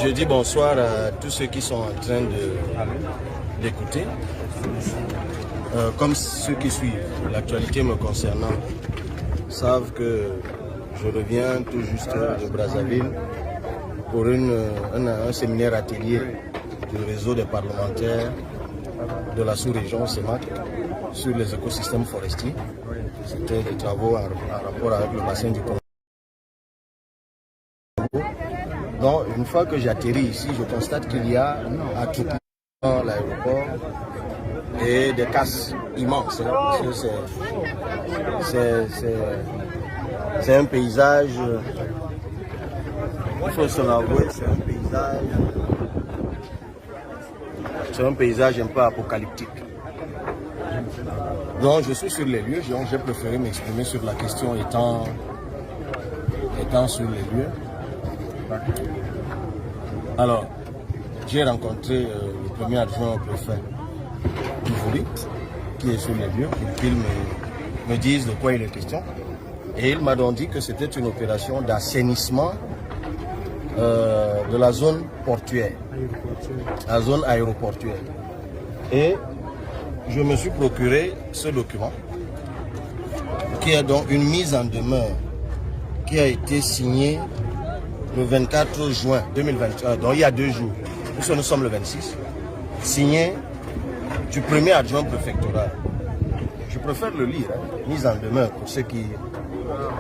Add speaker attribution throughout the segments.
Speaker 1: Je dis bonsoir à tous ceux qui sont en train d'écouter. Comme ceux qui suivent l'actualité me concernant savent que je reviens tout juste de Brazzaville pour un séminaire atelier du réseau des parlementaires de la sous-région CEMAC sur les écosystèmes forestiers. C'était des travaux en rapport avec le bassin du Congo. Donc, une fois que j'atterris ici, je constate qu'il y a à tout dans l'aéroport et des casses immenses. C'est un paysage, il faut se l'avouer, c'est un paysage un peu apocalyptique. Donc je suis sur les lieux, j'ai préféré m'exprimer sur la question étant sur les lieux. Alors, j'ai rencontré le premier adjoint au préfet du Vouli, qui est sur les lieux, pour qu'il me dise de quoi il est question. Et il m'a donc dit que c'était une opération d'assainissement de la zone portuaire, la zone aéroportuaire. Et je me suis procuré ce document, qui est donc une mise en demeure qui a été signée le 24 juin 2023, donc il y a 2 jours, nous sommes le 26, signé du premier adjoint préfectoral. Je préfère le lire, mise en demeure pour ceux qui...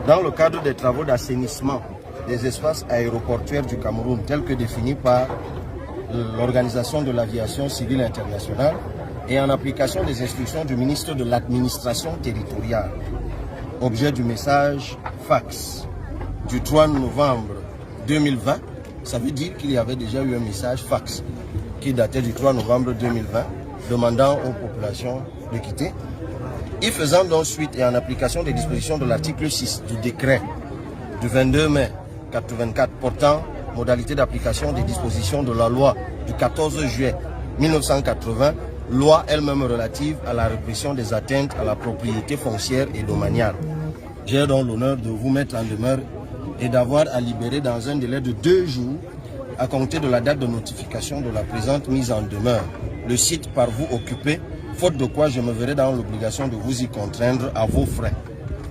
Speaker 1: Dans le cadre des travaux d'assainissement des espaces aéroportuaires du Cameroun, tels que définis par l'Organisation de l'aviation civile internationale et en application des instructions du ministre de l'administration territoriale. Objet du message fax du 3 novembre 2020, ça veut dire qu'il y avait déjà eu un message fax qui datait du 3 novembre 2020 demandant aux populations de quitter. Y faisant donc suite et en application des dispositions de l'article 6 du décret du 22 mai 1984 portant modalité d'application des dispositions de la loi du 14 juillet 1980, loi elle-même relative à la répression des atteintes à la propriété foncière et domaniale. J'ai donc l'honneur de vous mettre en demeure et d'avoir à libérer dans un délai de 2 jours à compter de la date de notification de la présente mise en demeure le site par vous occupé, faute de quoi je me verrai dans l'obligation de vous y contraindre à vos frais.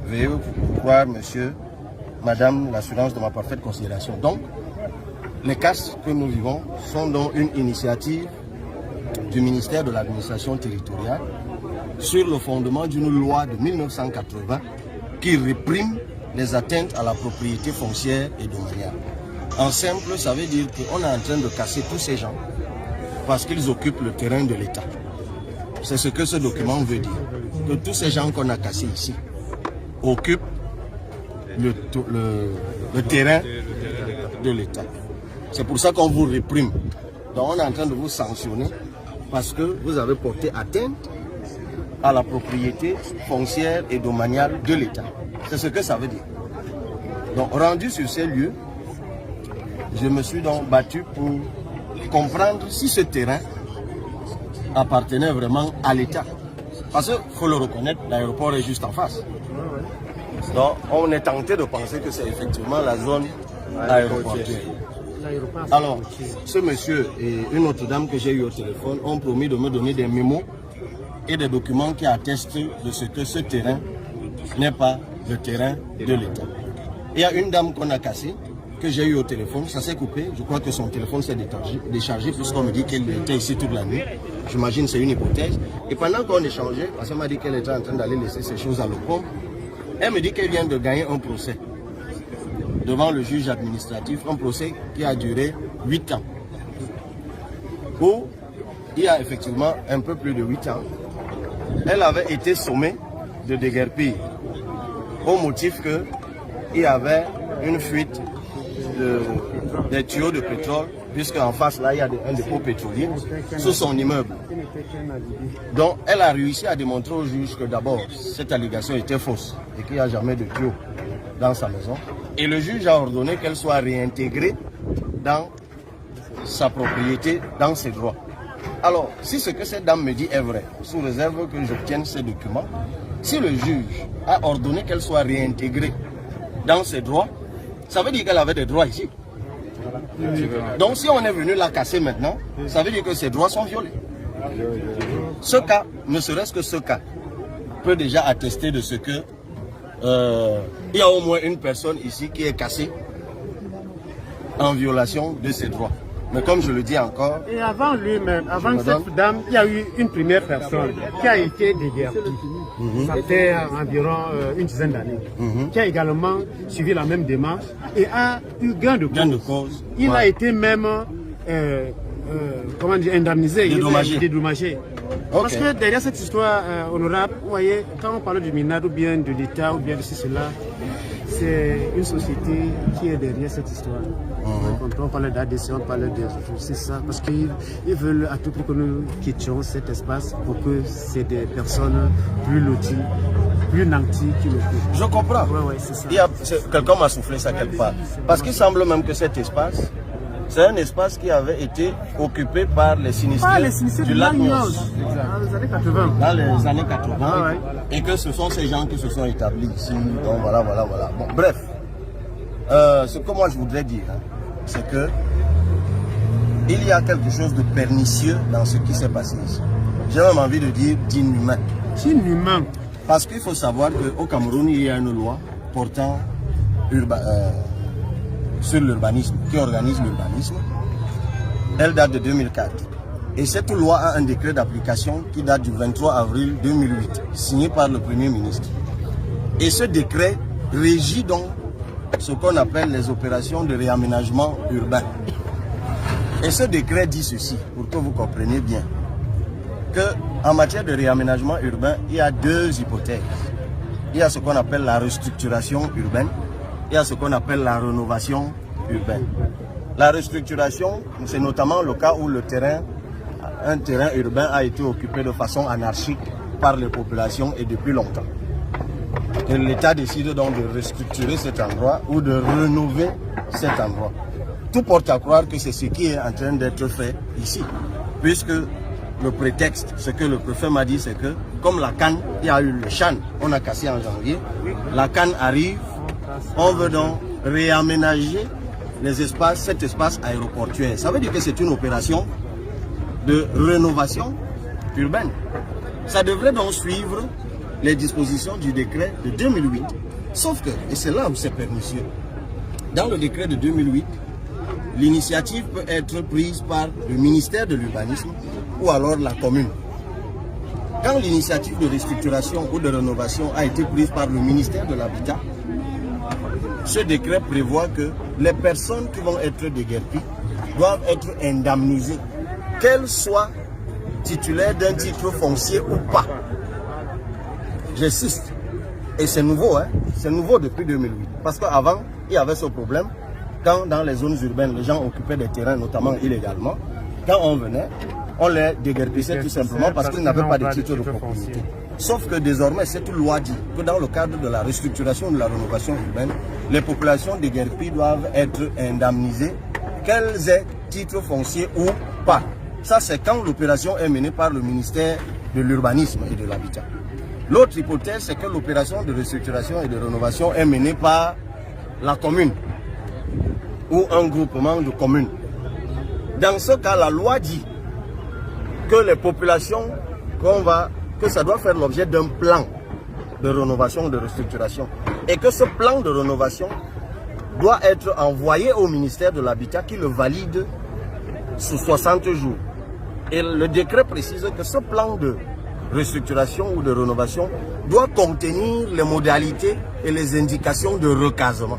Speaker 1: Veuillez croire, monsieur, madame, l'assurance de ma parfaite considération. Donc, les casses que nous vivons sont donc une initiative du ministère de l'administration territoriale sur le fondement d'une loi de 1980 qui réprime les atteintes à la propriété foncière et domaniale. En simple, ça veut dire qu'on est en train de casser tous ces gens parce qu'ils occupent le terrain de l'État. C'est ce que ce document veut dire. Que tous ces gens qu'on a cassés ici occupent le terrain de l'État. C'est pour ça qu'on vous réprime. Donc on est en train de vous sanctionner parce que vous avez porté atteinte à la propriété foncière et domaniale de l'État. C'est ce que ça veut dire. Donc rendu sur ces lieux, je me suis donc battu pour comprendre si ce terrain appartenait vraiment à l'État. Parce qu'il faut le reconnaître, l'aéroport est juste en face. Donc on est tenté de penser que c'est effectivement la zone aéroportuaire. Alors, ce monsieur et une autre dame que j'ai eu au téléphone ont promis de me donner des mémos et des documents qui attestent de ce que ce terrain n'est pas le terrain de l'État. Il y a une dame qu'on a cassée, que j'ai eu au téléphone, ça s'est coupé, je crois que son téléphone s'est déchargé puisqu'on me dit qu'elle était ici toute la nuit. J'imagine que c'est une hypothèse. Et pendant qu'on échangeait, parce qu'elle m'a dit qu'elle était en train d'aller laisser ses choses à l'OPOM, elle me dit qu'elle vient de gagner un procès devant le juge administratif, un procès qui a duré 8 ans. Où il y a effectivement un peu plus de 8 ans, elle avait été sommée de déguerpir au motif qu'il y avait une fuite des tuyaux de pétrole, puisque en face là il y a un dépôt pétrolier sous son immeuble. Donc elle a réussi à démontrer au juge que d'abord cette allégation était fausse et qu'il n'y a jamais de tuyaux dans sa maison. Et le juge a ordonné qu'elle soit réintégrée dans sa propriété, dans ses droits. Alors, si ce que cette dame me dit est vrai, sous réserve que j'obtienne ces documents, si le juge a ordonné qu'elle soit réintégrée dans ses droits, ça veut dire qu'elle avait des droits ici. Donc si on est venu la casser maintenant, ça veut dire que ses droits sont violés. Ce cas, ne serait-ce que ce cas, peut déjà attester de ce que il y a au moins une personne ici qui est cassée en violation de ses droits. Mais comme je le dis encore...
Speaker 2: Et avant lui-même, avant cette dame, il y a eu une première personne qui a été déguerpie. Ça fait environ une dizaine d'années. Qui a également suivi la même démarche et a eu gain de cause. Il a été même comment dire, indemnisé, dédommagé. Parce que derrière cette histoire, honorable, vous voyez, quand on parle du MINAD ou bien de l'État ou bien de cela, c'est une société qui est derrière cette histoire. Quand on parle d'ADC, on parle de... C'est ça, parce qu'ils veulent à tout prix que nous quittions cet espace pour que c'est des personnes plus loties, plus nantis qui le font.
Speaker 1: Je comprends.
Speaker 2: Ouais, c'est ça.
Speaker 1: Quelqu'un m'a soufflé ça quelque part. Parce qu'il semble même que cet espace, c'est un espace qui avait été occupé par les sinistrés du lac Nyos.
Speaker 2: Dans les années 80.
Speaker 1: Dans les années 80. Et que ce sont ces gens qui se sont établis ici. Donc voilà. Bon, bref. Ce que moi je voudrais dire, c'est que il y a quelque chose de pernicieux dans ce qui s'est passé ici. J'ai même envie de dire d'inhumain.
Speaker 2: Inhumain.
Speaker 1: Parce qu'il faut savoir qu'au Cameroun, il y a une loi portant sur l'urbanisme, qui organise l'urbanisme. Elle date de 2004. Et cette loi a un décret d'application qui date du 23 avril 2008, signé par le Premier ministre. Et ce décret régit donc ce qu'on appelle les opérations de réaménagement urbain. Et ce décret dit ceci, pour que vous compreniez bien, qu'en matière de réaménagement urbain, il y a deux hypothèses. Il y a ce qu'on appelle la restructuration urbaine, il y a ce qu'on appelle la rénovation urbaine. La restructuration, c'est notamment le cas où un terrain urbain a été occupé de façon anarchique par les populations et depuis longtemps. Et l'État décide donc de restructurer cet endroit ou de rénover cet endroit. Tout porte à croire que c'est ce qui est en train d'être fait ici. Puisque le prétexte, ce que le préfet m'a dit, c'est que comme la canne, il y a eu le Chan, on a cassé en janvier, la canne arrive, on veut donc réaménager les espaces, cet espace aéroportuaire. Ça veut dire que c'est une opération de rénovation urbaine. Ça devrait donc suivre les dispositions du décret de 2008. Sauf que, et c'est là où c'est pernicieux, dans le décret de 2008, l'initiative peut être prise par le ministère de l'Urbanisme ou alors la commune. Quand l'initiative de restructuration ou de rénovation a été prise par le ministère de l'Habitat, ce décret prévoit que les personnes qui vont être déguerpies doivent être indemnisées, qu'elles soient titulaires d'un titre foncier ou pas. J'insiste. Et c'est nouveau, c'est nouveau depuis 2008. Parce qu'avant, il y avait ce problème. Quand dans les zones urbaines, les gens occupaient des terrains, notamment illégalement, quand on venait, on les déguerpissait tout simplement parce qu'ils n'avaient pas de titre de propriété. Sauf que désormais, cette loi dit que dans le cadre de la restructuration de la rénovation urbaine, les populations déguerpies doivent être indemnisées, qu'elles aient titre foncier ou pas. Ça, c'est quand l'opération est menée par le ministère de l'Urbanisme et de l'Habitat. L'autre hypothèse, c'est que l'opération de restructuration et de rénovation est menée par la commune ou un groupement de communes. Dans ce cas, la loi dit que les populations, que ça doit faire l'objet d'un plan de rénovation ou de restructuration. Et que ce plan de rénovation doit être envoyé au ministère de l'Habitat qui le valide sous 60 jours. Et le décret précise que ce plan de restructuration ou de rénovation doit contenir les modalités et les indications de recasement.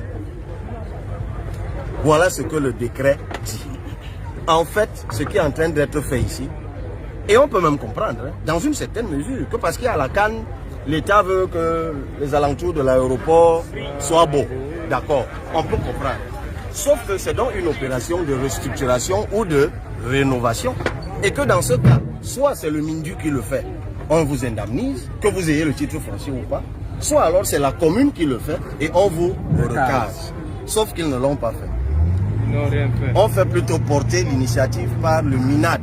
Speaker 1: Voilà ce que le décret dit. En fait, ce qui est en train d'être fait ici, et on peut même comprendre, dans une certaine mesure, que parce qu'il y a la canne, l'État veut que les alentours de l'aéroport soient beaux. D'accord, on peut comprendre. Sauf que c'est donc une opération de restructuration ou de rénovation. Et que dans ce cas, soit c'est le MINDU qui le fait, on vous indemnise, que vous ayez le titre foncier ou pas, soit alors c'est la commune qui le fait et on vous recase. Sauf qu'ils ne l'ont pas fait. On fait plutôt porter l'initiative par le MINAD,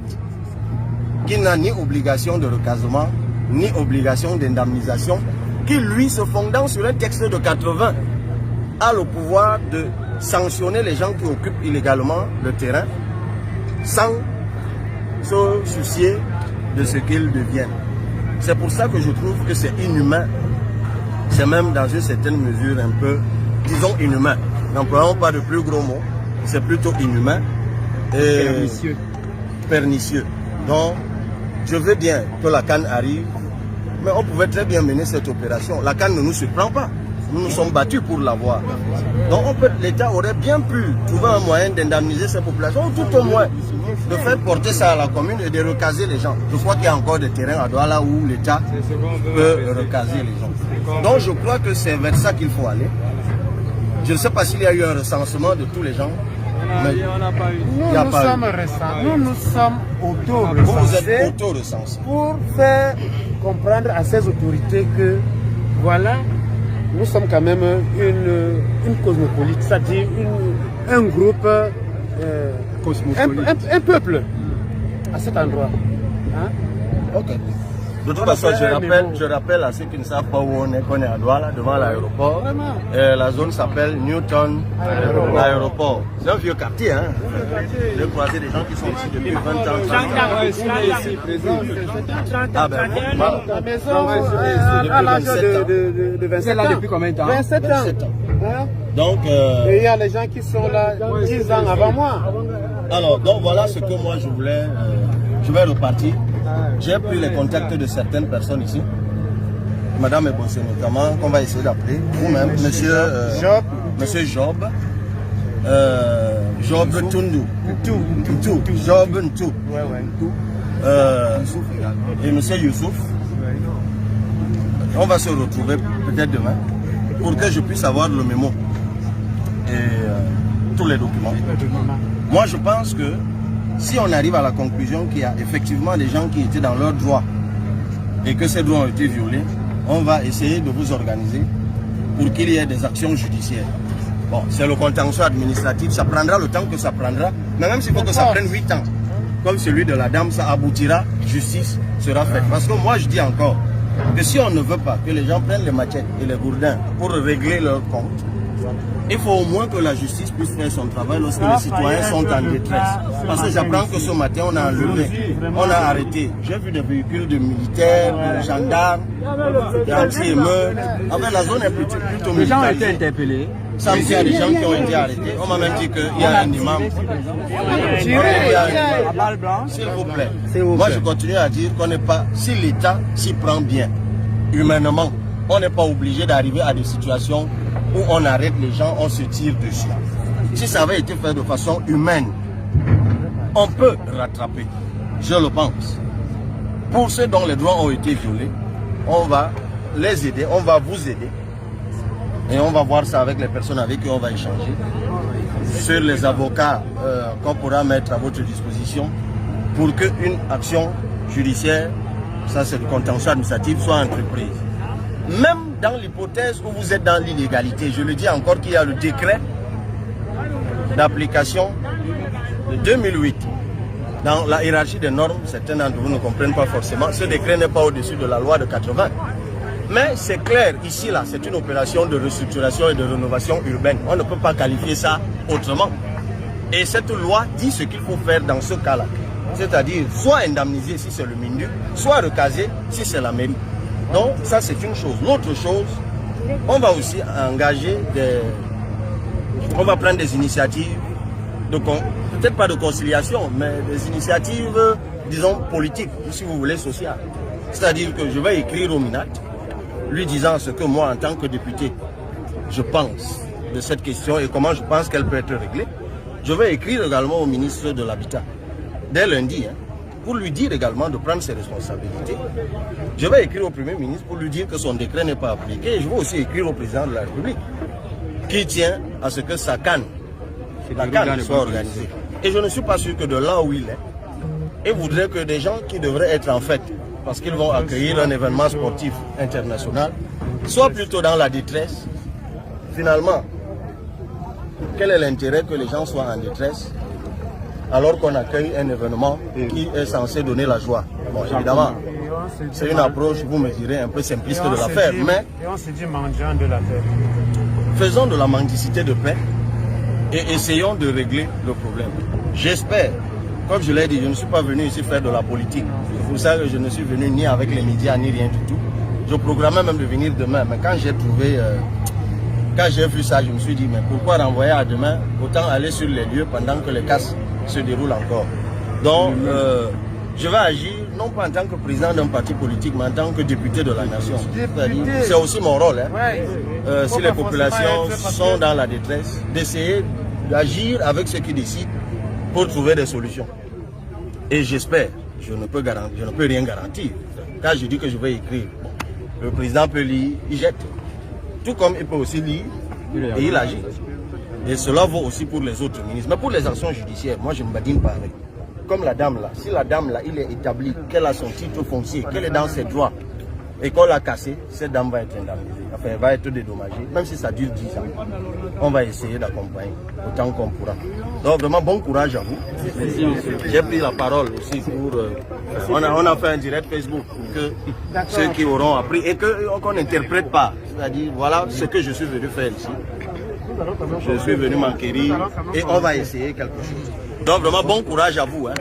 Speaker 1: qui n'a ni obligation de recasement, ni obligation d'indemnisation, qui lui, se fondant sur un texte de 80, a le pouvoir de sanctionner les gens qui occupent illégalement le terrain sans se soucier de ce qu'ils deviennent. C'est pour ça que je trouve que c'est inhumain. C'est même dans une certaine mesure un peu, disons, inhumain. N'employons pas de plus gros mots. C'est plutôt inhumain et pernicieux. Donc, je veux bien que la CAN arrive, mais on pouvait très bien mener cette opération. La CAN ne nous surprend pas. Nous nous sommes battus pour l'avoir. Donc, l'État aurait bien pu trouver un moyen d'indemniser ces populations, ou tout au moins de faire porter ça à la commune et de recaser les gens. Je crois qu'il y a encore des terrains à Douala où l'État peut recaser les gens. Donc, je crois que c'est vers ça qu'il faut aller. Je ne sais pas s'il y a eu un recensement de tous les gens. Mais
Speaker 2: nous sommes récents. Nous sommes auto-recensés.
Speaker 1: Vous êtes auto-recensés.
Speaker 2: Pour faire comprendre à ces autorités que, voilà, nous sommes quand même une cosmopolite, c'est-à-dire un groupe, un peuple à cet endroit. Hein?
Speaker 1: Ok. De toute façon, je rappelle à ceux qui ne savent pas où on est, qu'on est à Douala, devant l'aéroport. La zone s'appelle Newton Aéroport. C'est un vieux quartier, hein. J'ai croisé des gens qui sont ici depuis 20 ans. 30 ans. Ah ben,
Speaker 2: la maison à l'âge de 27 ans.
Speaker 3: Depuis combien de temps?
Speaker 2: 27 ans. Hein?
Speaker 1: Donc,
Speaker 2: et il y a les gens qui sont là 10 ans avant moi.
Speaker 1: Alors, donc voilà ce que moi je voulais. Je vais repartir. J'ai pris les contacts de certaines personnes ici. Madame Ebossé notamment, qu'on va essayer d'appeler. Vous-même, monsieur Job. Job Tundu. Job Ntou. Et monsieur Youssouf. On va se retrouver peut-être demain pour que je puisse avoir le mémo et tous les documents. Moi, je pense que si on arrive à la conclusion qu'il y a effectivement des gens qui étaient dans leurs droits et que ces droits ont été violés, on va essayer de vous organiser pour qu'il y ait des actions judiciaires. Bon, c'est le contentieux administratif, ça prendra le temps que ça prendra, mais même s'il faut que ça prenne 8 ans, comme celui de la dame, ça aboutira, justice sera faite. Parce que moi je dis encore que si on ne veut pas que les gens prennent les machettes et les gourdins pour régler leurs comptes, il faut au moins que la justice puisse faire son travail lorsque les citoyens sont en détresse. Parce que j'apprends que ce matin, on a enlevé, on a arrêté. J'ai vu des véhicules de militaires, de gendarmes, d'anti-émeutes. Enfin, la zone est plutôt militaire.
Speaker 3: Les gens ont été interpellés.
Speaker 1: Ça me dit, il y a des gens qui ont été arrêtés. On m'a même dit qu'il y a un imam. S'il vous plaît. Moi, je continue à dire qu'on n'est pas, si l'État s'y prend bien, humainement, on n'est pas obligé d'arriver à des situations où on arrête les gens, on se tire dessus. Si ça avait été fait de façon humaine, on peut rattraper, je le pense. Pour ceux dont les droits ont été violés, on va les aider, on va vous aider. Et on va voir ça avec les personnes avec qui on va échanger. Sur les avocats qu'on pourra mettre à votre disposition pour qu'une action judiciaire, ça c'est le contentieux administratif, soit entreprise. Même dans l'hypothèse où vous êtes dans l'illégalité, je le dis encore qu'il y a le décret d'application de 2008. Dans la hiérarchie des normes, certains d'entre vous ne comprennent pas forcément, ce décret n'est pas au-dessus de la loi de 80. Mais c'est clair, ici, là, c'est une opération de restructuration et de rénovation urbaine. On ne peut pas qualifier ça autrement. Et cette loi dit ce qu'il faut faire dans ce cas-là. C'est-à-dire, soit indemniser si c'est le MINDU, soit recaser si c'est la mairie. Donc, ça, c'est une chose. L'autre chose, on va aussi engager on va prendre des initiatives, peut-être pas de conciliation, mais des initiatives, disons, politiques, si vous voulez, sociales. C'est-à-dire que je vais écrire au MINAT, lui disant ce que moi, en tant que député, je pense de cette question et comment je pense qu'elle peut être réglée. Je vais écrire également au ministre de l'Habitat, dès lundi, pour lui dire également de prendre ses responsabilités. Je vais écrire au Premier ministre pour lui dire que son décret n'est pas appliqué. Et je vais aussi écrire au président de la République, qui tient à ce que sa CAN soit organisée. Et je ne suis pas sûr que de là où il est, il voudrait que des gens qui devraient être en fête, parce qu'ils vont accueillir un événement sportif international, soit plutôt dans la détresse. Finalement, quel est l'intérêt que les gens soient en détresse alors qu'on accueille un événement qui est censé donner la joie? Bon, évidemment, c'est une approche, vous me direz, un peu simpliste de la faire, mais
Speaker 2: et on se dit mendiant de la paix.
Speaker 1: Faisons de la mendicité de paix et essayons de régler le problème. J'espère, comme je l'ai dit, je ne suis pas venu ici faire de la politique. C'est pour ça que je ne suis venu ni avec les médias ni rien du tout. Je programmais même de venir demain, mais quand j'ai trouvé, quand j'ai vu ça, je me suis dit, mais pourquoi renvoyer à demain? Autant aller sur les lieux pendant que les casses se déroulent encore. Donc, je vais agir, non pas en tant que président d'un parti politique, mais en tant que député de la nation. C'est aussi mon rôle. Hein. Si les populations sont dans la détresse, d'essayer d'agir avec ceux qui décident pour trouver des solutions. Et j'espère, je ne peux rien garantir. Quand je dis que je vais écrire, bon, le président peut lire, il jette. Tout comme il peut aussi lire et il agit. Et cela vaut aussi pour les autres ministres. Mais pour les actions judiciaires, moi je ne me badine pas avec. Comme la dame là, si la dame là, il est établi qu'elle a son titre foncier, qu'elle est dans ses droits et qu'on l'a cassé, cette dame va être indemnisée. Enfin, elle va être dédommagée, même si ça dure 10 ans. On va essayer d'accompagner autant qu'on pourra. Donc vraiment bon courage à vous. J'ai pris la parole aussi pour... on a fait un direct Facebook pour que ceux qui auront appris et qu'on n'interprète pas. C'est-à-dire, voilà ce que je suis venu faire ici. Je suis venu m'enquérir et on va essayer quelque chose. Donc vraiment bon courage à vous. Hein.